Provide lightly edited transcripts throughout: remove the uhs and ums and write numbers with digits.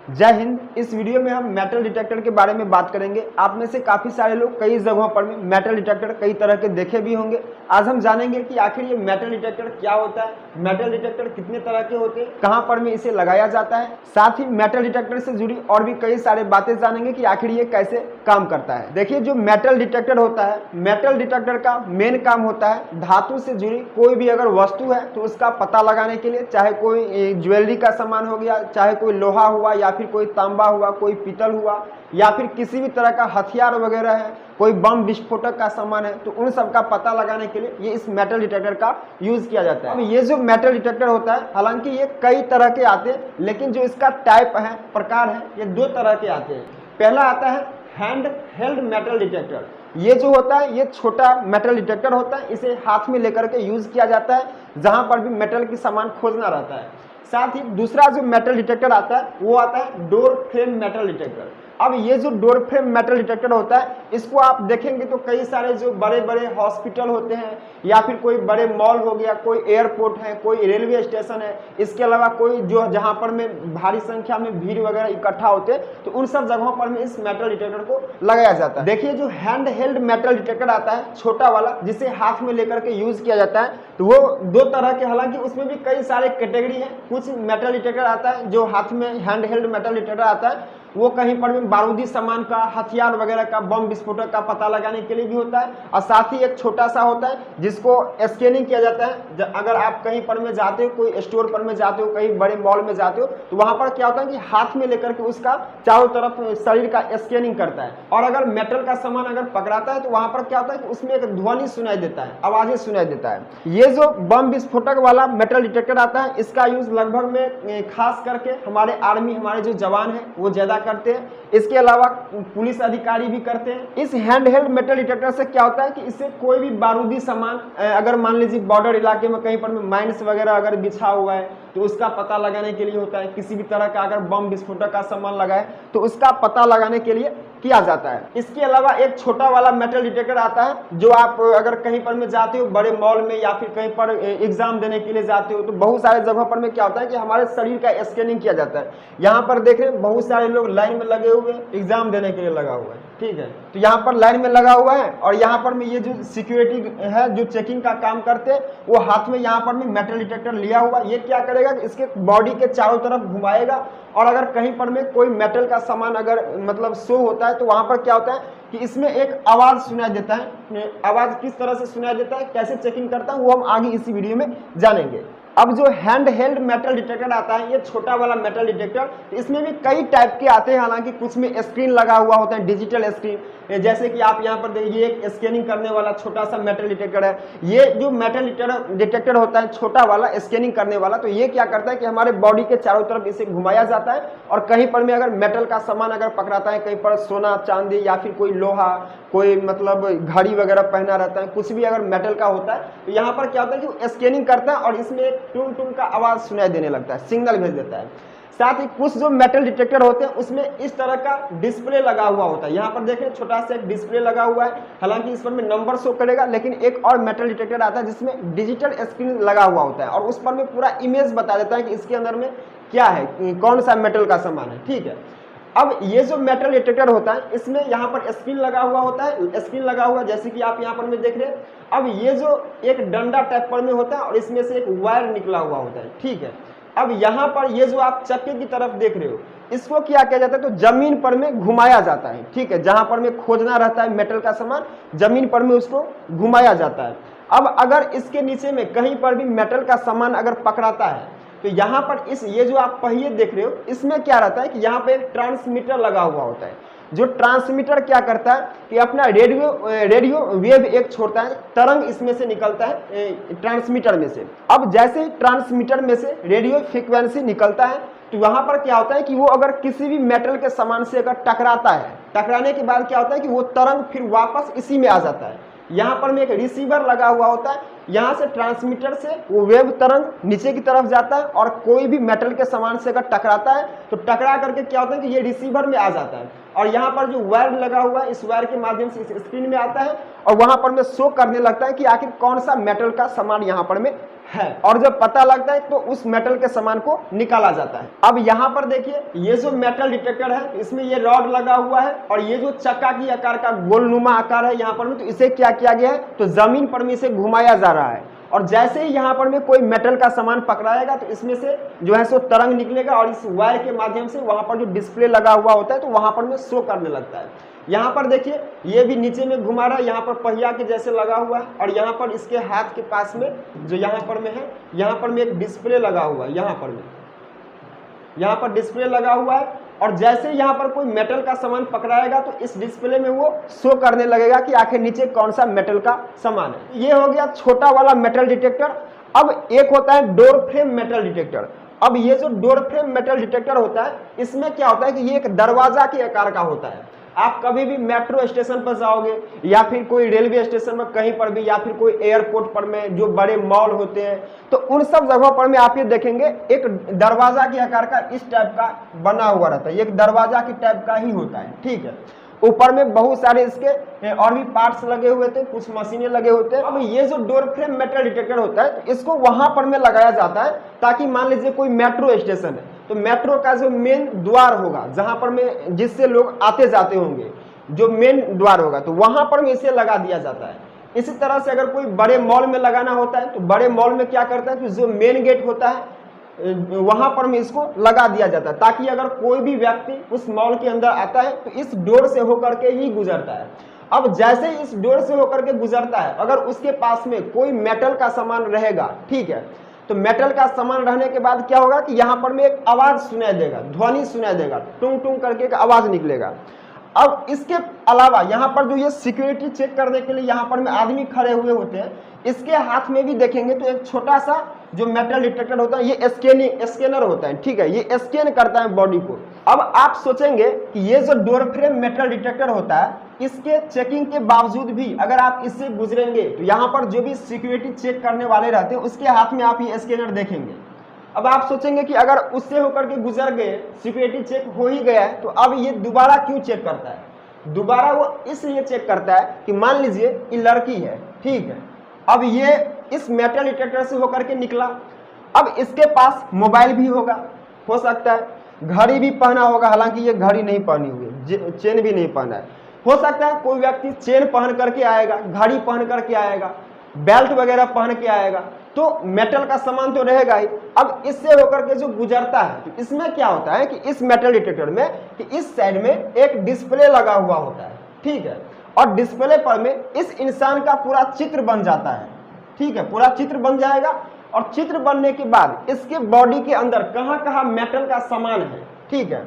जय हिंद। इस वीडियो में हम मेटल डिटेक्टर के बारे में बात करेंगे। आप में से काफ़ी सारे लोग कई जगहों पर में मेटल डिटेक्टर कई तरह के देखे भी होंगे। आज हम जानेंगे कि आखिर ये मेटल डिटेक्टर क्या होता है, मेटल डिटेक्टर कितने तरह के होते हैं, कहां पर में इसे लगाया जाता है। साथ ही मेटल डिटेक्टर से जुड़ी और भी कई सारे बातें जानेंगे कि आखिर ये कैसे काम करता है। देखिए, जो मेटल डिटेक्टर होता है, मेटल डिटेक्टर का मेन काम होता है धातु से जुड़ी कोई भी अगर वस्तु है तो उसका पता लगाने के लिए, चाहे कोई ज्वेलरी का सामान हो गया, चाहे कोई लोहा हुआ या फिर कोई तांबा हुआ, कोई पीतल हुआ, या फिर किसी भी तरह का हथियार वगैरह है, कोई बम विस्फोटक का सामान है, तो उन सब का पता लगाने के लिए ये इस मेटल डिटेक्टर का यूज किया जाता है। अब ये जो मेटल डिटेक्टर होता है, हालांकि ये कई तरह के आते हैं, लेकिन जो इसका टाइप है, प्रकार है, ये दो तरह के आते हैं। पहला आता है हैंड हेल्ड मेटल डिटेक्टर। ये जो होता है ये छोटा मेटल डिटेक्टर होता है, इसे हाथ में लेकर के यूज किया जाता है जहां पर भी मेटल की सामान खोजना रहता है। साथ ही दूसरा जो मेटल डिटेक्टर आता है वो आता है डोर फ्रेम मेटल डिटेक्टर। अब ये जो डोर फ्रेम मेटल डिटेक्टर होता है, इसको आप देखेंगे तो कई सारे जो बड़े बड़े हॉस्पिटल होते हैं, या फिर कोई बड़े मॉल हो गया, कोई एयरपोर्ट है, कोई रेलवे स्टेशन है, इसके अलावा कोई जो जहां पर में भारी संख्या में भीड़ वगैरह इकट्ठा होते हैं, तो उन सब जगहों पर में इस मेटल डिटेक्टर को लगाया जाता है। देखिए, जो हैंड हेल्ड मेटल डिटेक्टर आता है छोटा वाला, जिसे हाथ में लेकर के यूज किया जाता है, तो वो दो तरह के, हालांकि उसमें भी कई सारे कैटेगरी है। कुछ मेटल डिटेक्टर आता है जो हाथ में हैंड हेल्ड मेटल डिटेक्टर आता है, वो कहीं पर भी बारूदी सामान का, हथियार वगैरह का, बम विस्फोटक का पता लगाने के लिए भी होता है। और साथ ही एक छोटा सा होता है जिसको स्कैनिंग किया जाता है। अगर आप कहीं पर में जाते हो, कोई स्टोर पर में जाते हो, कहीं बड़े मॉल में जाते हो, तो वहां पर क्या होता है कि हाथ में लेकर के उसका चारों तरफ शरीर का स्कैनिंग करता है। और अगर मेटल का सामान अगर पकड़ाता है तो वहां पर क्या होता है कि उसमें एक ध्वनि सुनाई देता है, आवाजें सुनाई देता है। ये जो बम विस्फोटक वाला मेटल डिटेक्टर आता है, इसका यूज लगभग में खास करके हमारे आर्मी, हमारे जो जवान है वो ज्यादा करते हैं। इसके अलावा पुलिस अधिकारी भी करते हैं। इस हैंड हेल्ड मेटल डिटेक्टर से क्या होता है कि इससे कोई भी बारूदी सामान, अगर मान लीजिए बॉर्डर इलाके में कहीं पर माइंस वगैरह अगर बिछा हुआ है तो उसका पता लगाने के लिए होता है। किसी भी तरह का अगर बम विस्फोटक का सामान लगाए तो उसका पता लगाने के लिए किया जाता है। इसके अलावा एक छोटा वाला मेटल डिटेक्टर आता है, जो आप अगर कहीं पर में जाते हो, बड़े मॉल में या फिर कहीं पर एग्जाम देने के लिए जाते हो, तो बहुत सारे जगहों पर में क्या होता है कि हमारे शरीर का स्कैनिंग किया जाता है। यहाँ पर देख रहे हैं बहुत सारे लोग लाइन में लगे हुए, एग्जाम देने के लिए लगा हुआ है, ठीक है। तो यहाँ पर लाइन में लगा हुआ है और यहाँ पर में ये जो सिक्योरिटी है, जो चेकिंग का काम करते हैं, वो हाथ में यहाँ पर में मेटल डिटेक्टर लिया हुआ। ये क्या करेगा कि इसके बॉडी के चारों तरफ घुमाएगा, और अगर कहीं पर में कोई मेटल का सामान अगर मतलब शो होता है तो वहां पर क्या होता है कि इसमें एक आवाज सुनाई देता है। आवाज किस तरह से सुनाई देता है, कैसे चेकिंग करता है, वो हम आगे इसी वीडियो में जानेंगे। अब जो हैंड हेल्ड मेटल डिटेक्टर आता है, ये छोटा वाला मेटल डिटेक्टर, इसमें भी कई टाइप के आते हैं। हालांकि कुछ में स्क्रीन लगा हुआ होता है, डिजिटल स्क्रीन, जैसे कि आप यहाँ पर देखिए, ये एक स्कैनिंग करने वाला छोटा सा मेटल डिटेक्टर है। ये जो मेटल डिटेक्टर होता है छोटा वाला, स्कैनिंग करने वाला, तो ये क्या करता है कि हमारे बॉडी के चारों तरफ इसे घुमाया जाता है, और कहीं पर में अगर मेटल का सामान अगर पकड़ाता है, कहीं पर सोना चांदी या फिर कोई लोहा, कोई मतलब घड़ी वगैरह पहना रहता है, कुछ भी अगर मेटल का होता है, तो यहाँ पर क्या होता है कि स्कैनिंग करता है और इसमें एक टून टून का आवाज सुनाई देने लगता है, सिग्नल भेज देता है। साथ ही कुछ जो मेटल डिटेक्टर होते हैं उसमें इस तरह का डिस्प्ले लगा हुआ होता है। यहाँ पर देखें छोटा सा एक डिस्प्ले लगा हुआ है, हालांकि इस पर में नंबर शो करेगा, लेकिन एक और मेटल डिटेक्टर आता है जिसमें डिजिटल स्क्रीन लगा हुआ होता है, और उस पर में पूरा इमेज बता देता है कि इसके अंदर में क्या है, कौन सा मेटल का सामान है, ठीक है। अब ये जो मेटल डिटेक्टर होता है, इसमें यहाँ पर स्क्रीन लगा हुआ होता है, स्क्रीन लगा हुआ जैसे कि आप यहाँ पर में देख रहे हैं। अब ये जो एक डंडा टाइप पर में होता है और इसमें से एक वायर निकला हुआ होता है, ठीक है। अब यहाँ पर ये जो आप चक्के की तरफ देख रहे हो, इसको क्या किया जाता है, तो जमीन पर में घुमाया जाता है, ठीक है। जहां पर में खोजना रहता है मेटल का सामान, जमीन पर में उसको घुमाया जाता है। अब अगर इसके नीचे में कहीं पर भी मेटल का सामान अगर पकड़ाता है, तो यहाँ पर ये जो आप पहिए देख रहे हो, इसमें क्या रहता है कि यहाँ पे एक ट्रांसमीटर लगा हुआ होता है। जो ट्रांसमीटर क्या करता है कि अपना रेडियो वेव एक छोड़ता है, तरंग इसमें से निकलता है ट्रांसमीटर में से। अब जैसे ही ट्रांसमीटर में से रेडियो फ्रीक्वेंसी निकलता है, तो वहां पर क्या होता है कि वो अगर किसी भी मेटल के सामान से अगर टकराता है, टकराने के बाद क्या होता है कि वो तरंग फिर वापस इसी में आ जाता है। यहाँ पर में एक रिसीवर लगा हुआ होता है, यहाँ से ट्रांसमीटर से वो वेव तरंग नीचे की तरफ जाता है और कोई भी मेटल के सामान से अगर टकराता है तो टकरा करके क्या होता है कि ये रिसीवर में आ जाता है और यहाँ पर जो वायर लगा हुआ है इस वायर के माध्यम से इस स्क्रीन में आता है और वहां पर में शो करने लगता है कि आखिर कौन सा मेटल का सामान यहाँ पर में है। और जब पता लगता है तो उस मेटल के सामान को निकाला जाता है। अब यहाँ पर देखिए ये जो मेटल डिटेक्टर है इसमें ये रॉड लगा हुआ है और ये जो चक्का की आकार का गोलनुमा आकार है यहाँ पर में, तो इसे क्या किया गया है तो जमीन पर में इसे घुमाया जा रहा है और जैसे ही यहाँ पर में कोई मेटल का सामान पकड़ाएगा तो इसमें से जो है सो तरंग निकलेगा और इस वायर के माध्यम से वहां पर जो डिस्प्ले लगा हुआ होता है तो वहां पर में शो करने लगता है। यहाँ पर देखिए ये भी नीचे में घुमा रहा है, यहाँ पर पहिया के जैसे लगा हुआ है और यहाँ पर इसके हाथ के पास में जो यहाँ पर में है यहाँ पर में एक डिस्प्ले लगा हुआ है, यहाँ पर डिस्प्ले लगा हुआ है और जैसे यहाँ पर कोई मेटल का सामान पकड़ाएगा तो इस डिस्प्ले में वो शो करने लगेगा कि आखिर नीचे कौन सा मेटल का सामान है। ये हो गया छोटा वाला मेटल डिटेक्टर। अब एक होता है डोर फ्रेम मेटल डिटेक्टर। अब ये जो डोर फ्रेम मेटल डिटेक्टर होता है इसमें क्या होता है कि ये एक दरवाजा के आकार का होता है। आप कभी भी मेट्रो स्टेशन पर जाओगे या फिर कोई रेलवे स्टेशन में कहीं पर भी या फिर कोई एयरपोर्ट पर में जो बड़े मॉल होते हैं तो उन सब जगहों पर में आप ये देखेंगे एक दरवाजा के आकार का इस टाइप का बना हुआ रहता है। एक दरवाजा की टाइप का ही होता है, ठीक है। ऊपर में बहुत सारे इसके और भी पार्ट्स लगे हुए थे, कुछ मशीनें लगे होते हैं। अब ये जो डोर फ्रेम मेटल डिटेक्टर होता है तो इसको वहां पर में लगाया जाता है ताकि मान लीजिए कोई मेट्रो स्टेशन है तो मेट्रो का जो मेन द्वार होगा जहां पर में जिससे लोग आते जाते होंगे, जो मेन द्वार होगा तो वहां पर में इसे लगा दिया जाता है। इसी तरह से अगर कोई बड़े मॉल में लगाना होता है तो बड़े मॉल में क्या करता है कि जो मेन गेट होता है वहां पर में इसको लगा दिया जाता है ताकि अगर कोई भी व्यक्ति उस मॉल के अंदर आता है तो इस डोर से होकर के ही गुजरता है। अब जैसे ही इस डोर से होकर के गुजरता है अगर उसके पास में कोई मेटल का सामान रहेगा, ठीक है, तो मेटल का सामान रहने के बाद क्या होगा कि यहाँ पर में एक आवाज सुनाई देगा, ध्वनि सुनाई देगा, टुंग टुंग करके एक आवाज निकलेगा। अब इसके अलावा यहाँ पर जो ये सिक्योरिटी चेक करने के लिए यहाँ पर में आदमी खड़े हुए होते हैं, इसके हाथ में भी देखेंगे तो एक छोटा सा जो मेटल डिटेक्टर होता है ये स्कैनर होता है, ठीक है, ये स्कैन करता है बॉडी को। अब आप सोचेंगे कि ये जो डोर फ्रेम मेटल डिटेक्टर होता है इसके चेकिंग के बावजूद भी अगर आप इससे गुजरेंगे तो यहाँ पर जो भी सिक्योरिटी चेक करने वाले रहते हैं उसके हाथ में आप ये स्कैनर देखेंगे। अब आप सोचेंगे कि अगर उससे होकर के गुजर गए, सिक्योरिटी चेक हो ही गया है तो अब ये दोबारा क्यों चेक करता है? दोबारा वो इसलिए चेक करता है कि मान लीजिए ये लड़की है, ठीक है, अब ये इस मेटल डिटेक्टर से होकर के निकला, अब इसके पास मोबाइल भी होगा, हो सकता है घड़ी भी पहना होगा, हालांकि ये घड़ी नहीं पहनी हुई, चेन भी नहीं पहना है। हो सकता है कोई व्यक्ति चेन पहन करके आएगा, घड़ी पहन करके आएगा, बेल्ट वगैरह पहन के आएगा, तो मेटल का सामान तो रहेगा ही। अब इससे होकर के जो गुजरता है तो इसमें क्या होता है कि इस मेटल डिटेक्टर में कि इस साइड में एक डिस्प्ले लगा हुआ होता है, ठीक है, और डिस्प्ले पर में इस इंसान का पूरा चित्र बन जाता है, ठीक है, पूरा चित्र बन जाएगा और चित्र बनने के बाद इसके बॉडी के अंदर कहाँ कहाँ मेटल का सामान है, ठीक है,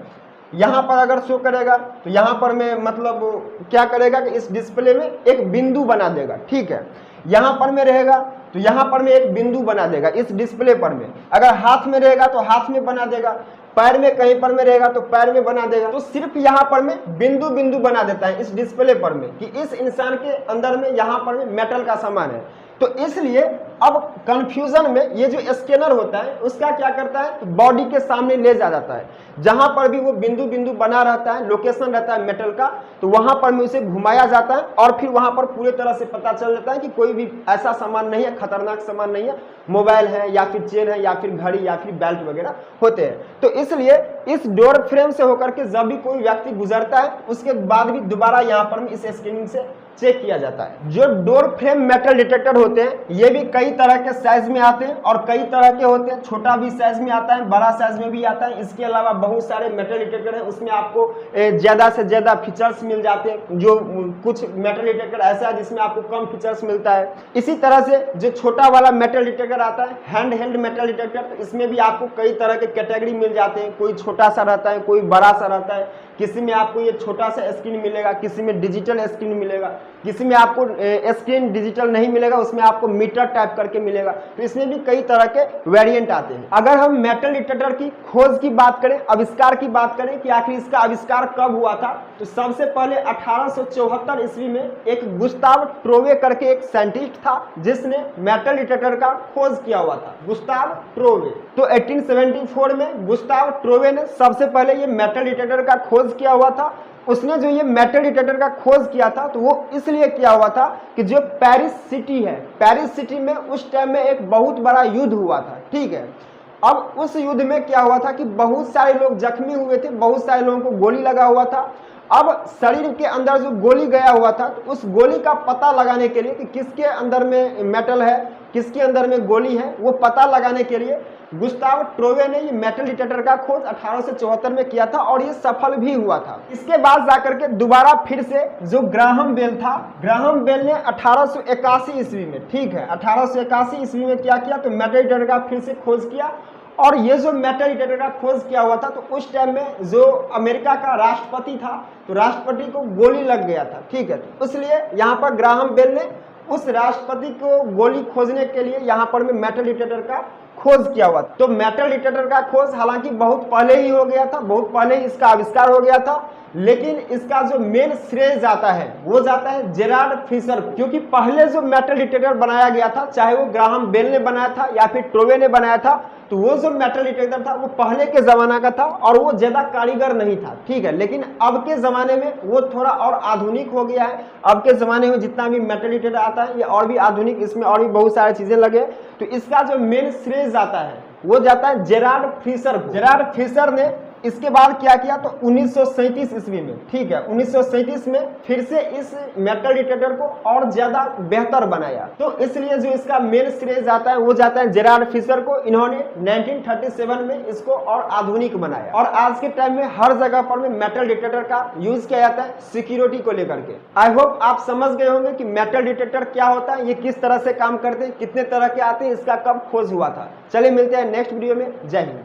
यहाँ पर अगर शो करेगा तो यहाँ पर में मतलब क्या करेगा कि इस डिस्प्ले में एक बिंदु बना देगा, ठीक है, यहाँ पर में रहेगा तो यहाँ पर में एक बिंदु बना देगा इस डिस्प्ले पर में, अगर हाथ में रहेगा तो हाथ में बना देगा, पैर में कहीं पर में रहेगा तो पैर में बना देगा। तो सिर्फ यहाँ पर में बिंदु बिंदु बना देता है इस डिस्प्ले पर में कि इस इंसान के अंदर में यहाँ पर में मेटल का सामान है। तो इसलिए अब कंफ्यूजन में ये जो स्कैनर होता है उसका क्या करता है तो बॉडी के सामने ले जाता है, जहां पर भी वो बिंदु बिंदु बना रहता है, लोकेशन रहता है मेटल का, तो वहां पर में उसे घुमाया जाता है और फिर वहां पर पूरे तरह से पता चल जाता है कि कोई भी ऐसा सामान नहीं है, खतरनाक सामान नहीं है, मोबाइल है या फिर चेन है या फिर घड़ी या फिर बेल्ट वगैरह होते हैं। तो इसलिए इस डोर फ्रेम से होकर के जब भी कोई व्यक्ति गुजरता है उसके बाद भी दोबारा यहाँ पर में इस स्कैनिंग से चेक किया जाता है। जो डोर फ्रेम मेटल डिटेक्टर होते हैं ये भी कई तरह के साइज में आते हैं और कई तरह के होते हैं, छोटा भी साइज में आता है, बड़ा साइज में भी आता है। इसके अलावा बहुत सारे मेटल डिटेक्टर हैं, उसमें आपको ज्यादा से ज्यादा फीचर्स मिल जाते हैं। जो कुछ मेटल डिटेक्टर ऐसा है जिसमें आपको कम फीचर्स मिलता है। इसी तरह से जो छोटा वाला मेटल डिटेक्टर आता है हैंड हेल्ड मेटल डिटेक्टर, इसमें भी आपको कई तरह के कैटेगरी मिल जाते हैं, कोई छोटा सा रहता है, कोई बड़ा सा रहता है, किसी में आपको ये छोटा सा स्क्रीन मिलेगा, किसी में डिजिटल स्क्रीन मिलेगा। किसी में आपको स्क्रीन डिजिटल नहीं मिलेगा, उसमें आपको मीटर टाइप करके मिलेगा। तो इसमें भी कई तरह के वेरिएंट आते हैं। अगर हम मेटल डिटेक्टर की खोज की बात करें, आविष्कार की बात करें कि आखिर इसका आविष्कार कब हुआ था, तो सबसे पहले 1874 ईस्वी में एक गुस्ताव ट्रोवे करके एक साइंटिस्ट था जिसने मेटल डिटेक्टर का खोज किया हुआ था, गुस्ताव ट्रोवे। तो 1874 में गुस्ताव ट्रोवे ने सबसे पहले ये मेटल डिटेक्टर का खोज किया हुआ था। उसने जो ये मेटल डिटेक्टर का खोज किया था तो वो इसलिए किया हुआ था कि जो पेरिस सिटी है, पेरिस सिटी में उस टाइम में एक बहुत बड़ा युद्ध हुआ था, ठीक है। अब उस युद्ध में क्या हुआ था कि बहुत सारे लोग जख्मी हुए थे, बहुत सारे लोगों को गोली लगा हुआ था। अब शरीर के अंदर जो गोली गया हुआ था, उस गोली का पता लगाने के लिए कि किसके अंदर में मेटल है, किसके अंदर में गोली है, वो पता लगाने के लिए गुस्ताव ट्रोवे ने ये मेटल डिटेक्टर का खोज 1874 में किया था और ये सफल भी हुआ था। इसके बाद जाकर के दोबारा फिर से जो ग्राहम बेल था, ग्राहम बेल ने 1881 ईस्वी में, ठीक है, 1881 ईस्वी में क्या किया, तो मेटल डिटेक्टर का फिर से खोज किया। और ये जो मेटल डिटेक्टर का खोज किया हुआ था, तो उस टाइम में जो अमेरिका का राष्ट्रपति था, तो राष्ट्रपति को गोली लग गया था, ठीक है। तो इसलिए यहाँ पर ग्राहम बेल ने उस राष्ट्रपति को गोली खोजने के लिए यहाँ पर में मेटल डिटेक्टर का खोज किया हुआ था। तो मेटल डिटेक्टर का खोज हालांकि बहुत पहले ही हो गया था, बहुत पहले ही इसका आविष्कार हो गया था, लेकिन इसका जो मेन श्रेय जाता है वो जाता है जेरार्ड फिशर को, क्योंकि पहले जो मेटल डिटेक्टर बनाया गया था, चाहे वो ग्राहम बेल ने बनाया था या फिर ट्रोवे ने बनाया था, तो वो जो मेटल डिटेक्टर था वो पहले के जमाना का था और वो ज्यादा कारीगर नहीं था, ठीक है। लेकिन अब के जमाने में वो थोड़ा और आधुनिक हो गया है। अब के जमाने में जितना भी मेटल डिटेक्टर आता है ये और भी आधुनिक, इसमें और भी बहुत सारी चीजें लगे। तो इसका जो मेन श्रेय जाता है वो जाता है जेरार्ड फिशर को। जेरार्ड फिशर ने इसके बाद क्या किया, तो 1937 ईस्वी में, ठीक है, 1937 में फिर से इस मेटल डिटेक्टर को और ज्यादा बेहतर बनाया। तो इसलिए जो इसका मेन श्रेय जाता है वो जाता है जेरार्ड फिशर को। इन्होंने 1937 में इसको और आधुनिक बनाया और आज के टाइम में हर जगह पर में मेटल डिटेक्टर का यूज किया जाता है सिक्योरिटी को लेकर के। आई होप आप समझ गए होंगे कि मेटल डिटेक्टर क्या होता है, ये किस तरह से काम करते हैं, कितने तरह के आते हैं, इसका कब खोज हुआ था। चलिए मिलते हैं नेक्स्ट वीडियो में। जय हिंद।